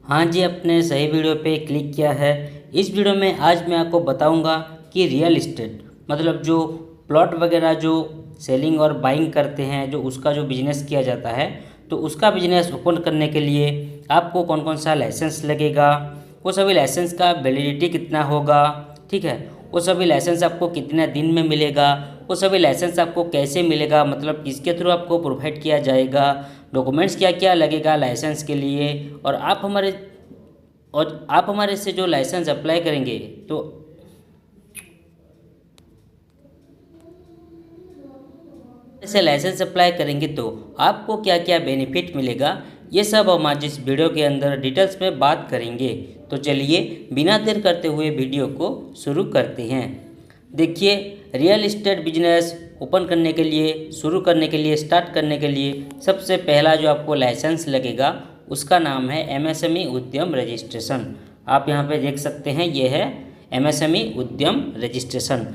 हाँ जी, आपने सही वीडियो पे क्लिक किया है। इस वीडियो में आज मैं आपको बताऊंगा कि रियल इस्टेट मतलब जो प्लॉट वगैरह जो सेलिंग और बाइंग करते हैं, जो उसका जो बिजनेस किया जाता है, तो उसका बिजनेस ओपन करने के लिए आपको कौन कौन सा लाइसेंस लगेगा, वो सभी लाइसेंस का वैलिडिटी कितना होगा, ठीक है, वो सभी लाइसेंस आपको कितने दिन में मिलेगा, वो सभी लाइसेंस आपको कैसे मिलेगा, मतलब किसके थ्रू आपको प्रोवाइड किया जाएगा, डॉक्यूमेंट्स क्या क्या लगेगा लाइसेंस के लिए, और आप हमारे से जो लाइसेंस अप्लाई करेंगे तो ऐसे लाइसेंस अप्लाई करेंगे तो आपको क्या क्या बेनिफिट मिलेगा, ये सब हम आज इस वीडियो के अंदर डिटेल्स में बात करेंगे। तो चलिए बिना देर करते हुए वीडियो को शुरू करते हैं। देखिए, रियल इस्टेट बिजनेस ओपन करने के लिए, शुरू करने के लिए, स्टार्ट करने के लिए सबसे पहला जो आपको लाइसेंस लगेगा उसका नाम है एमएसएमई उद्यम रजिस्ट्रेशन। आप यहाँ पे देख सकते हैं, ये है एमएसएमई उद्यम रजिस्ट्रेशन।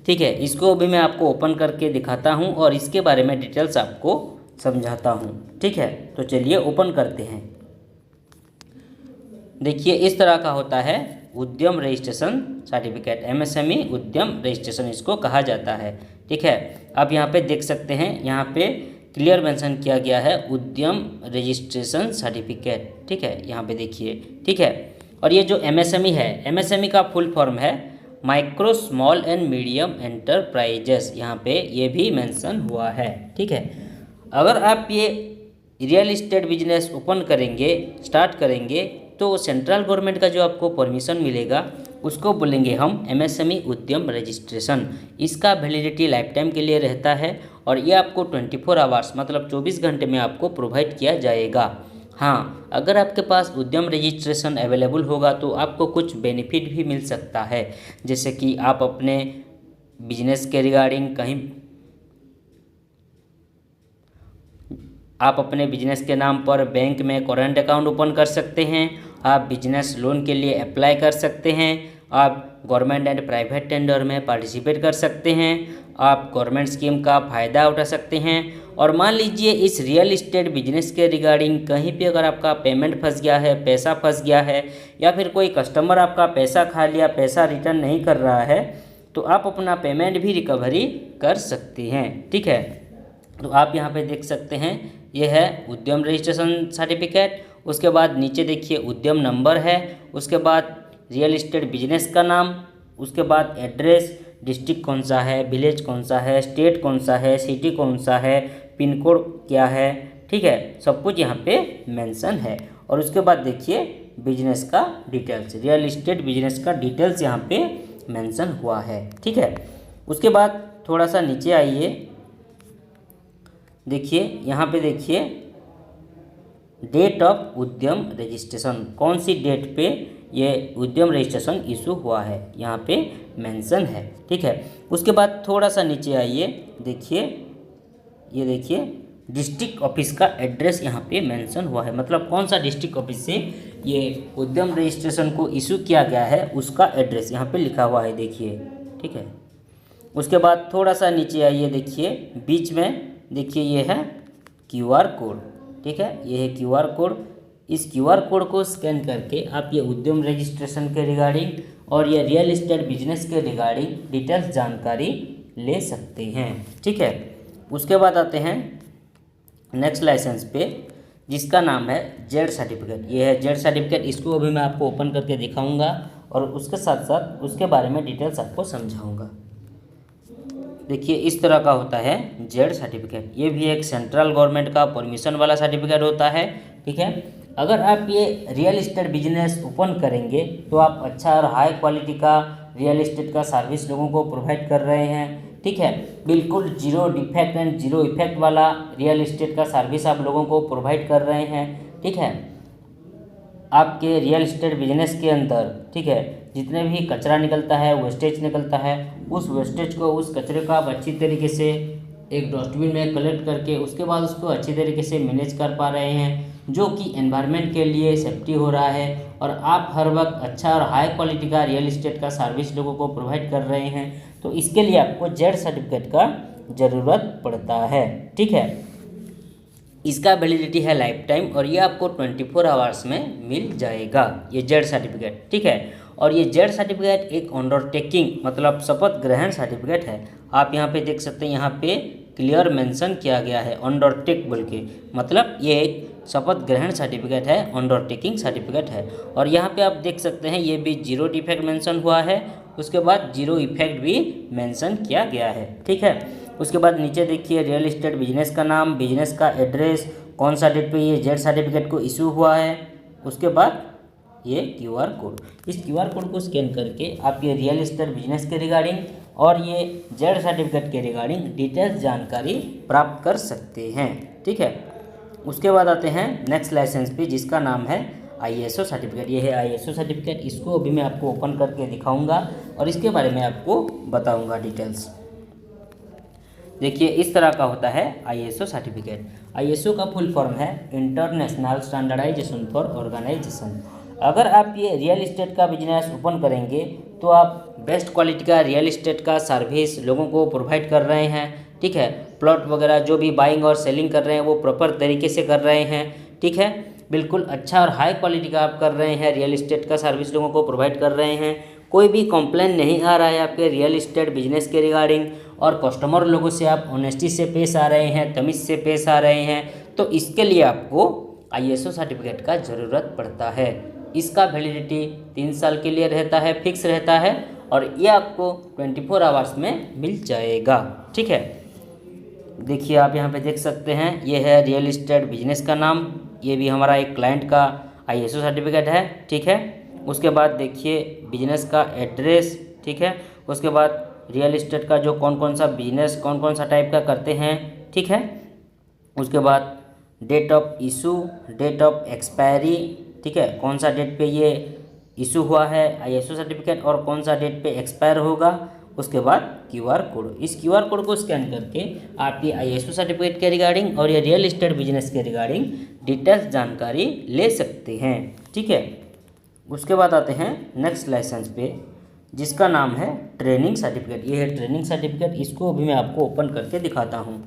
ठीक है, इसको भी मैं आपको ओपन करके दिखाता हूँ और इसके बारे में डिटेल्स आपको समझाता हूँ। ठीक है, तो चलिए ओपन करते हैं। देखिए, इस तरह का होता है उद्यम रजिस्ट्रेशन सर्टिफिकेट, एमएसएमई उद्यम रजिस्ट्रेशन इसको कहा जाता है। ठीक है, आप यहाँ पे देख सकते हैं, यहाँ पे क्लियर मेंशन किया गया है उद्यम रजिस्ट्रेशन सर्टिफिकेट। ठीक है, यहाँ पे देखिए। ठीक है, और ये जो एमएसएमई है, एमएसएमई का फुल फॉर्म है micro small and medium enterprises, यहाँ पे ये भी मेंशन हुआ है। ठीक है, अगर आप ये रियल इस्टेट बिजनेस ओपन करेंगे, स्टार्ट करेंगे, तो सेंट्रल गवर्नमेंट का जो आपको परमिशन मिलेगा उसको बोलेंगे हम एमएसएमई उद्यम रजिस्ट्रेशन। इसका वैलिडिटी लाइफ टाइम के लिए रहता है और ये आपको 24 आवर्स मतलब 24 घंटे में आपको प्रोवाइड किया जाएगा। हाँ, अगर आपके पास उद्यम रजिस्ट्रेशन अवेलेबल होगा तो आपको कुछ बेनिफिट भी मिल सकता है, जैसे कि आप अपने बिजनेस के रिगार्डिंग आप अपने बिजनेस के नाम पर बैंक में करंट अकाउंट ओपन कर सकते हैं, आप बिजनेस लोन के लिए अप्लाई कर सकते हैं, आप गवर्नमेंट एंड प्राइवेट टेंडर में पार्टिसिपेट कर सकते हैं, आप गवर्नमेंट स्कीम का फ़ायदा उठा सकते हैं। और मान लीजिए इस रियल इस्टेट बिजनेस के रिगार्डिंग कहीं पे अगर आपका पेमेंट फंस गया है, पैसा फंस गया है, या फिर कोई कस्टमर आपका पैसा खा लिया, पैसा रिटर्न नहीं कर रहा है, तो आप अपना पेमेंट भी रिकवरी कर सकते हैं। ठीक है, तो आप यहाँ पे देख सकते हैं, ये है उद्यम रजिस्ट्रेशन सर्टिफिकेट। उसके बाद नीचे देखिए उद्यम नंबर है, उसके बाद रियल इस्टेट बिजनेस का नाम, उसके बाद एड्रेस, डिस्ट्रिक्ट कौन सा है, विलेज कौन सा है, स्टेट कौन सा है, सिटी कौन सा है, पिन कोड क्या है। ठीक है, सब कुछ यहाँ पे मेंशन है। और उसके बाद देखिए बिजनेस का डिटेल्स, रियल इस्टेट बिजनेस का डिटेल्स यहाँ पे मेंशन हुआ है। ठीक है, उसके बाद थोड़ा सा नीचे आइए, देखिए यहाँ पे देखिए डेट ऑफ उद्यम रजिस्ट्रेशन, कौन सी डेट पे ये उद्यम रजिस्ट्रेशन इशू हुआ है, यहाँ पे मेंशन है। ठीक है, उसके बाद थोड़ा सा नीचे आइए, देखिए ये देखिए डिस्ट्रिक्ट ऑफिस का एड्रेस यहाँ पे मेंशन हुआ है, मतलब कौन सा डिस्ट्रिक्ट ऑफिस से ये उद्यम रजिस्ट्रेशन को इशू किया गया है उसका एड्रेस यहाँ पे लिखा हुआ है, देखिए। ठीक है, उसके बाद थोड़ा सा नीचे आइए, देखिए बीच में देखिए ये है क्यूआर कोड। ठीक है, ये है क्यूआर कोड। इस क्यूआर कोड को स्कैन करके आप ये उद्यम रजिस्ट्रेशन के रिगार्डिंग और ये रियल इस्टेट बिजनेस के रिगार्डिंग डिटेल्स जानकारी ले सकते हैं। ठीक है, उसके बाद आते हैं नेक्स्ट लाइसेंस पे, जिसका नाम है जेड सर्टिफिकेट। ये है जेड सर्टिफिकेट, इसको अभी मैं आपको ओपन करके दिखाऊंगा और उसके साथ साथ उसके बारे में डिटेल्स आपको समझाऊंगा। देखिए इस तरह का होता है जेड सर्टिफिकेट, ये भी एक सेंट्रल गवर्नमेंट का परमिशन वाला सर्टिफिकेट होता है। ठीक है, अगर आप ये रियल इस्टेट बिजनेस ओपन करेंगे तो आप अच्छा और हाई क्वालिटी का रियल इस्टेट का सर्विस लोगों को प्रोवाइड कर रहे हैं। ठीक है, बिल्कुल zero defect and zero effect वाला रियल इस्टेट का सर्विस आप लोगों को प्रोवाइड कर रहे हैं। ठीक है, आपके रियल इस्टेट बिजनेस के अंदर, ठीक है, जितने भी कचरा निकलता है, वेस्टेज निकलता है, उस वेस्टेज को, उस कचरे को आप अच्छी तरीके से एक डस्टबिन में कलेक्ट करके उसके बाद उसको अच्छी तरीके से मैनेज कर पा रहे हैं, जो कि एनवायरनमेंट के लिए सेफ्टी हो रहा है। और आप हर वक्त अच्छा और हाई क्वालिटी का रियल इस्टेट का सर्विस लोगों को प्रोवाइड कर रहे हैं, तो इसके लिए आपको जेड सर्टिफिकेट का ज़रूरत पड़ता है। ठीक है, इसका वैलिडिटी है लाइफ टाइम और ये आपको 24 आवर्स में मिल जाएगा, ये जेड सर्टिफिकेट। ठीक है, और ये जेड सर्टिफिकेट एक अंडरटेकिंग मतलब शपथ ग्रहण सर्टिफिकेट है। आप यहाँ पे देख सकते हैं, यहाँ पे क्लियर मेंशन किया गया है अंडरटेक बोल के, मतलब ये एक शपथ ग्रहण सर्टिफिकेट है, अंडरटेकिंग सर्टिफिकेट है। और यहाँ पे आप देख सकते हैं ये भी जीरो डिफेक्ट मेंशन हुआ है, उसके बाद जीरो इफेक्ट भी मेंशन किया गया है। ठीक है, उसके बाद नीचे देखिए रियल इस्टेट बिजनेस का नाम, बिजनेस का एड्रेस, कौन सा डेट पे ये जेड सर्टिफिकेट को इशू हुआ है, उसके बाद ये क्यूआर कोड। इस क्यूआर कोड को स्कैन करके आप ये रियल इस्टेट बिजनेस के रिगार्डिंग और ये जेड सर्टिफिकेट के रिगार्डिंग डिटेल्स जानकारी प्राप्त कर सकते हैं। ठीक है, उसके बाद आते हैं नेक्स्ट लाइसेंस पे जिसका नाम है आईएसओ सर्टिफिकेट। ये है आईएसओ सर्टिफिकेट, इसको अभी मैं आपको ओपन करके दिखाऊंगा और इसके बारे में आपको बताऊंगा डिटेल्स। देखिए इस तरह का होता है आईएसओ सर्टिफिकेट। आईएसओ का फुल फॉर्म है इंटरनेशनल स्टैंडर्डाइजेशन फॉर ऑर्गेनाइजेशन। अगर आप ये रियल इस्टेट का बिजनेस ओपन करेंगे तो आप बेस्ट क्वालिटी का रियल इस्टेट का सर्विस लोगों को प्रोवाइड कर रहे हैं। ठीक है, प्लॉट वगैरह जो भी बाइंग और सेलिंग कर रहे हैं वो प्रॉपर तरीके से कर रहे हैं। ठीक है, बिल्कुल अच्छा और हाई क्वालिटी का आप कर रहे हैं, रियल इस्टेट का सर्विस लोगों को प्रोवाइड कर रहे हैं। कोई भी कंप्लेन नहीं आ रहा है आपके रियल इस्टेट बिजनेस के रिगार्डिंग और कस्टमर लोगों से आप ऑनेस्टी से पेश आ रहे हैं, तमीज़ से पेश आ रहे हैं, तो इसके लिए आपको आईएसओ सर्टिफिकेट का ज़रूरत पड़ता है। इसका वैलिडिटी 3 साल के लिए रहता है, फिक्स रहता है और ये आपको 24 आवर्स में मिल जाएगा। ठीक है, देखिए आप यहाँ पे देख सकते हैं ये है रियल इस्टेट बिजनेस का नाम, ये भी हमारा एक क्लाइंट का आईएसओ सर्टिफिकेट है। ठीक है, उसके बाद देखिए बिजनेस का एड्रेस। ठीक है, उसके बाद रियल इस्टेट का जो कौन कौन सा बिजनेस कौन कौन सा टाइप का करते हैं। ठीक है, उसके बाद date of issue, date of expiry. ठीक है, कौन सा डेट पे ये इशू हुआ है आईएसओ सर्टिफिकेट और कौन सा डेट पे एक्सपायर होगा। उसके बाद क्यूआर कोड, इस क्यूआर कोड को स्कैन करके आप ये आईएसओ सर्टिफिकेट के रिगार्डिंग और ये रियल इस्टेट बिजनेस के रिगार्डिंग डिटेल्स जानकारी ले सकते हैं। ठीक है, उसके बाद आते हैं नेक्स्ट लाइसेंस पे जिसका नाम है ट्रेनिंग सर्टिफिकेट। ये है ट्रेनिंग सर्टिफिकेट, इसको भी मैं आपको ओपन करके दिखाता हूँ।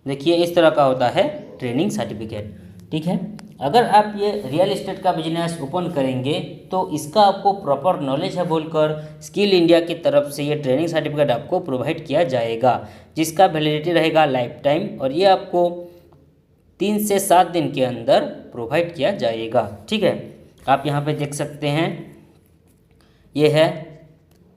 देखिए इस तरह का होता है ट्रेनिंग सर्टिफिकेट। ठीक है, अगर आप ये रियल इस्टेट का बिजनेस ओपन करेंगे तो इसका आपको प्रॉपर नॉलेज है बोलकर स्किल इंडिया की तरफ से ये ट्रेनिंग सर्टिफिकेट आपको प्रोवाइड किया जाएगा, जिसका वैलिडिटी रहेगा लाइफ टाइम और ये आपको 3 से 7 दिन के अंदर प्रोवाइड किया जाएगा। ठीक है, आप यहाँ पे देख सकते हैं ये है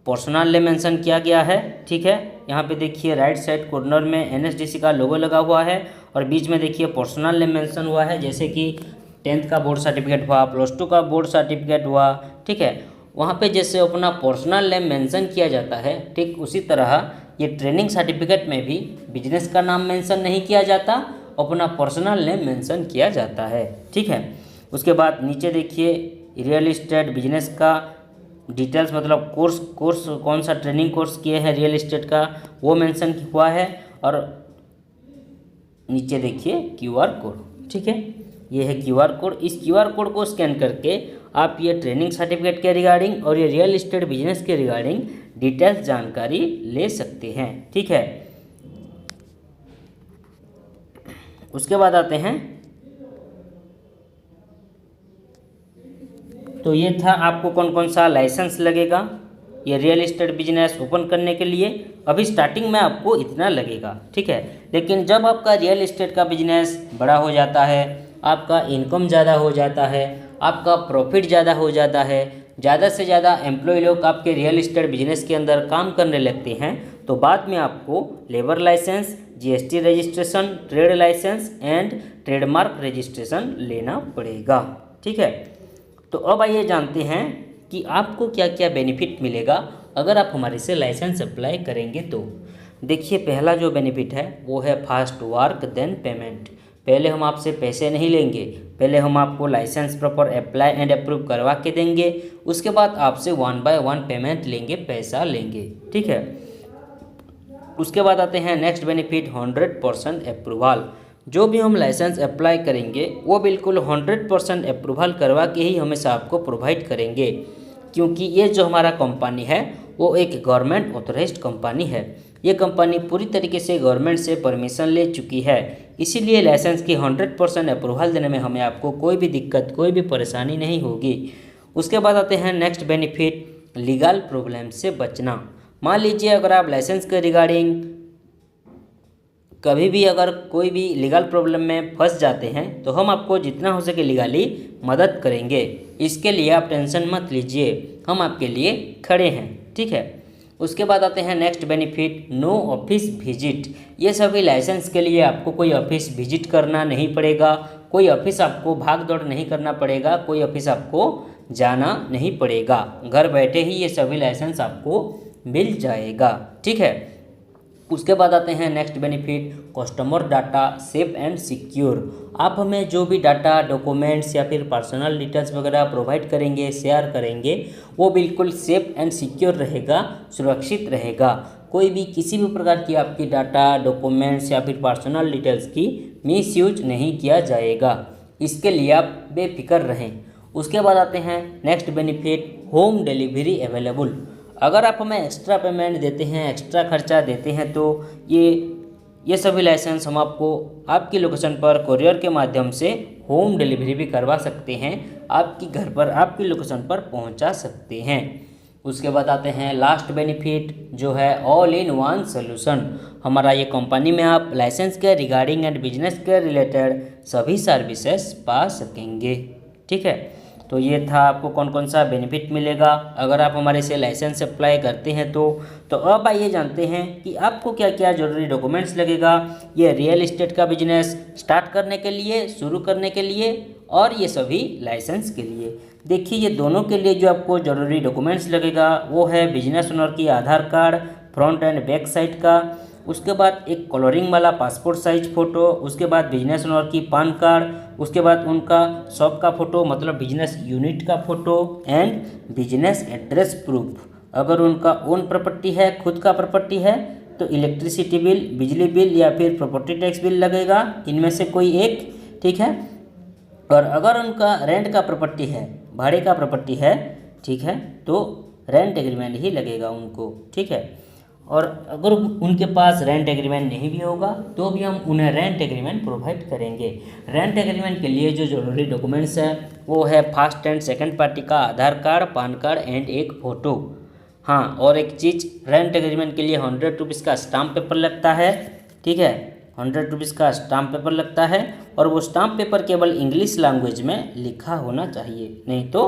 पर्सनल ले मेंशन किया गया है। ठीक है, यहाँ पे देखिए राइट साइड कॉर्नर में एनएसडीसी का लोगो लगा हुआ है और बीच में देखिए पर्सनल ले मेंशन हुआ है, जैसे कि 10th का बोर्ड सर्टिफिकेट हुआ, +2 का बोर्ड सर्टिफिकेट हुआ। ठीक है, वहाँ पे जैसे अपना पर्सनल नेम मेंशन किया जाता है, ठीक उसी तरह ये ट्रेनिंग सर्टिफिकेट में भी बिजनेस का नाम मेंशन नहीं किया जाता, अपना पर्सनल नेम मेंशन किया जाता है। ठीक है, उसके बाद नीचे देखिए रियल इस्टेट बिजनेस का डिटेल्स मतलब कोर्स कौन सा ट्रेनिंग कोर्स किए हैं रियल इस्टेट का वो मेंशन हुआ है और नीचे देखिए क्यूआर कोड। ठीक है, ये है क्यूआर कोड। इस क्यूआर कोड को स्कैन करके आप ये ट्रेनिंग सर्टिफिकेट के रिगार्डिंग और ये रियल इस्टेट बिजनेस के रिगार्डिंग डिटेल्स जानकारी ले सकते हैं। ठीक है, उसके बाद आते हैं, तो ये था आपको कौन कौन सा लाइसेंस लगेगा ये रियल इस्टेट बिजनेस ओपन करने के लिए। अभी स्टार्टिंग में आपको इतना लगेगा। ठीक है, लेकिन जब आपका रियल इस्टेट का बिजनेस बड़ा हो जाता है, आपका इनकम ज़्यादा हो जाता है, आपका प्रॉफिट ज़्यादा हो जाता है, ज़्यादा से ज़्यादा एम्प्लॉय लोग आपके रियल इस्टेट बिजनेस के अंदर काम करने लगते हैं, तो बाद में आपको labour licence, GST registration, trade licence and trademark registration लेना पड़ेगा। ठीक है, तो अब आइए जानते हैं कि आपको क्या क्या बेनिफिट मिलेगा अगर आप हमारे से लाइसेंस अप्लाई करेंगे। तो देखिए पहला जो बेनिफिट है वो है फास्ट वर्क देन पेमेंट। पहले हम आपसे पैसे नहीं लेंगे, पहले हम आपको licence proper apply and approve करवा के देंगे, उसके बाद आपसे 1 by 1 पेमेंट लेंगे, पैसा लेंगे। ठीक है, उसके बाद आते हैं नेक्स्ट बेनिफिट 100% अप्रूवल। जो भी हम लाइसेंस अप्लाई करेंगे वो बिल्कुल 100% अप्रूवल करवा के ही हमेशा आपको प्रोवाइड करेंगे, क्योंकि ये जो हमारा कंपनी है वो एक गवर्नमेंट ऑथराइज्ड कंपनी है। ये कंपनी पूरी तरीके से गवर्नमेंट से परमिशन ले चुकी है, इसीलिए लाइसेंस की 100% अप्रूवल देने में हमें आपको कोई भी दिक्कत, कोई भी परेशानी नहीं होगी। उसके बाद आते हैं नेक्स्ट बेनिफिट, लीगल प्रॉब्लम से बचना। मान लीजिए अगर आप लाइसेंस के रिगार्डिंग कभी भी अगर कोई भी लीगल प्रॉब्लम में फंस जाते हैं तो हम आपको जितना हो सके लीगली मदद करेंगे। इसके लिए आप टेंशन मत लीजिए, हम आपके लिए खड़े हैं, ठीक है। उसके बाद आते हैं next benefit, no office visit. ये सभी लाइसेंस के लिए आपको कोई ऑफिस विजिट करना नहीं पड़ेगा, कोई ऑफिस आपको भाग दौड़ नहीं करना पड़ेगा, कोई ऑफिस आपको जाना नहीं पड़ेगा। घर बैठे ही ये सभी लाइसेंस आपको मिल जाएगा, ठीक है। उसके बाद आते हैं next benefit, customer data safe and secure. आप हमें जो भी डाटा, डॉक्यूमेंट्स या फिर पर्सनल डिटेल्स वगैरह प्रोवाइड करेंगे, शेयर करेंगे, वो बिल्कुल सेफ एंड सिक्योर रहेगा, सुरक्षित रहेगा। कोई भी किसी भी प्रकार की आपकी डाटा, डॉक्यूमेंट्स या फिर पर्सनल डिटेल्स की मिसयूज नहीं किया जाएगा, इसके लिए आप बेफिक्र रहें। उसके बाद आते हैं next benefit, home delivery available. अगर आप हमें एक्स्ट्रा पेमेंट देते हैं, एक्स्ट्रा खर्चा देते हैं तो ये सभी लाइसेंस हम आपको आपकी लोकेशन पर कोरियर के माध्यम से होम डिलीवरी भी करवा सकते हैं, आपकी घर पर, आपकी लोकेशन पर पहुंचा सकते हैं। उसके बाद आते हैं लास्ट बेनिफिट जो है ऑल इन वन सोल्यूशन। हमारा ये कंपनी में आप लाइसेंस के रिगार्डिंग एंड बिजनेस के रिलेटेड सभी सर्विसेज पा सकेंगे, ठीक है। तो ये था आपको कौन कौन सा बेनिफिट मिलेगा अगर आप हमारे से लाइसेंस अप्लाई करते हैं तो अब आइए जानते हैं कि आपको क्या क्या ज़रूरी डॉक्यूमेंट्स लगेगा ये रियल इस्टेट का बिजनेस स्टार्ट करने के लिए, शुरू करने के लिए और ये सभी लाइसेंस के लिए। देखिए ये दोनों के लिए जो आपको ज़रूरी डॉक्यूमेंट्स लगेगा वो है बिजनेस ओनर की Aadhaar card front and back side का, उसके बाद एक कलरिंग वाला पासपोर्ट साइज फ़ोटो, उसके बाद बिजनेस ओनर की पान कार्ड, उसके बाद उनका शॉप का फ़ोटो मतलब बिजनेस यूनिट का photo and business address proof. अगर उनका ओन प्रॉपर्टी है, खुद का प्रॉपर्टी है तो इलेक्ट्रिसिटी बिल, बिजली बिल या फिर प्रॉपर्टी टैक्स बिल लगेगा, इनमें से कोई एक, ठीक है। और अगर उनका रेंट का प्रॉपर्टी है, भाड़े का प्रॉपर्टी है, ठीक है, तो रेंट एग्रीमेंट ही लगेगा उनको, ठीक है। और अगर उनके पास रेंट एग्रीमेंट नहीं भी होगा तो भी हम उन्हें रेंट एग्रीमेंट प्रोवाइड करेंगे। रेंट एग्रीमेंट के लिए जो जरूरी डॉक्यूमेंट्स हैं वो है फर्स्ट एंड सेकंड पार्टी का आधार कार्ड, पान कार्ड एंड एक फ़ोटो। हाँ, और एक चीज़, रेंट एग्रीमेंट के लिए 100 रुपीज़ का स्टाम्प पेपर लगता है, ठीक है, 100 रुपीज़ का स्टाम्प पेपर लगता है और वो स्टाम्प पेपर केवल इंग्लिश लैंग्वेज में लिखा होना चाहिए, नहीं तो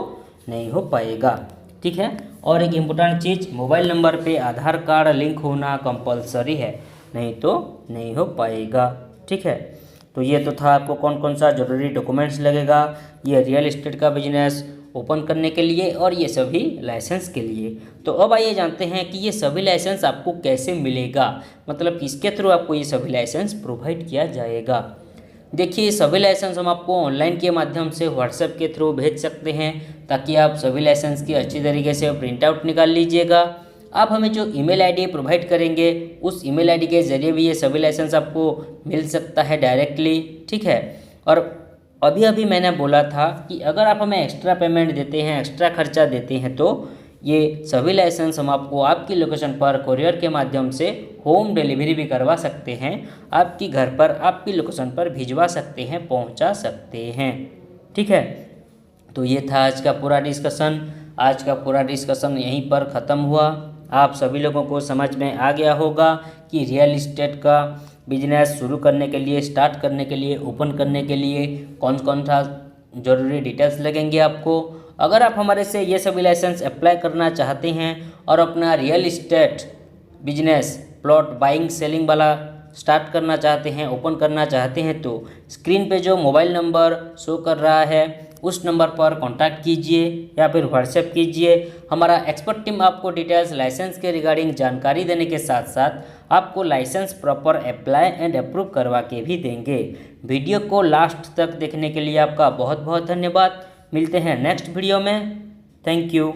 नहीं हो पाएगा, ठीक है। और एक इम्पोर्टेंट चीज़, मोबाइल नंबर पे आधार कार्ड लिंक होना कंपलसरी है, नहीं तो नहीं हो पाएगा, ठीक है। तो ये तो था आपको कौन कौन सा ज़रूरी डॉक्यूमेंट्स लगेगा ये रियल एस्टेट का बिजनेस ओपन करने के लिए और ये सभी लाइसेंस के लिए। तो अब आइए जानते हैं कि ये सभी लाइसेंस आपको कैसे मिलेगा, मतलब किसके थ्रू आपको ये सभी लाइसेंस प्रोवाइड किया जाएगा। देखिए सभी लाइसेंस हम आपको ऑनलाइन के माध्यम से व्हाट्सएप के थ्रू भेज सकते हैं ताकि आप सभी लाइसेंस की अच्छी तरीके से प्रिंट आउट निकाल लीजिएगा। आप हमें जो ईमेल आईडी प्रोवाइड करेंगे उस ईमेल आईडी के ज़रिए भी ये सभी लाइसेंस आपको मिल सकता है डायरेक्टली, ठीक है। और अभी अभी मैंने बोला था कि अगर आप हमें एक्स्ट्रा पेमेंट देते हैं, एक्स्ट्रा खर्चा देते हैं तो ये सभी लाइसेंस हम आपको आपकी लोकेशन पर कोरियर के माध्यम से होम डिलीवरी भी करवा सकते हैं, आपकी घर पर, आपकी लोकेशन पर भिजवा सकते हैं, पहुंचा सकते हैं, ठीक है। तो ये था आज का पूरा डिस्कशन। आज का पूरा डिस्कशन यहीं पर ख़त्म हुआ। आप सभी लोगों को समझ में आ गया होगा कि रियल इस्टेट का बिजनेस शुरू करने के लिए, स्टार्ट करने के लिए, ओपन करने के लिए कौन कौन सा ज़रूरी डिटेल्स लगेंगे आपको। अगर आप हमारे से ये सभी लाइसेंस अप्लाई करना चाहते हैं और अपना real estate business plot buying selling वाला स्टार्ट करना चाहते हैं, ओपन करना चाहते हैं तो स्क्रीन पे जो मोबाइल नंबर शो कर रहा है उस नंबर पर कांटेक्ट कीजिए या फिर व्हाट्सएप कीजिए। हमारा एक्सपर्ट टीम आपको डिटेल्स लाइसेंस के रिगार्डिंग जानकारी देने के साथ साथ आपको licence proper apply and approve करवा के भी देंगे। वीडियो को लास्ट तक देखने के लिए आपका बहुत बहुत धन्यवाद। मिलते हैं नेक्स्ट वीडियो में। Thank you.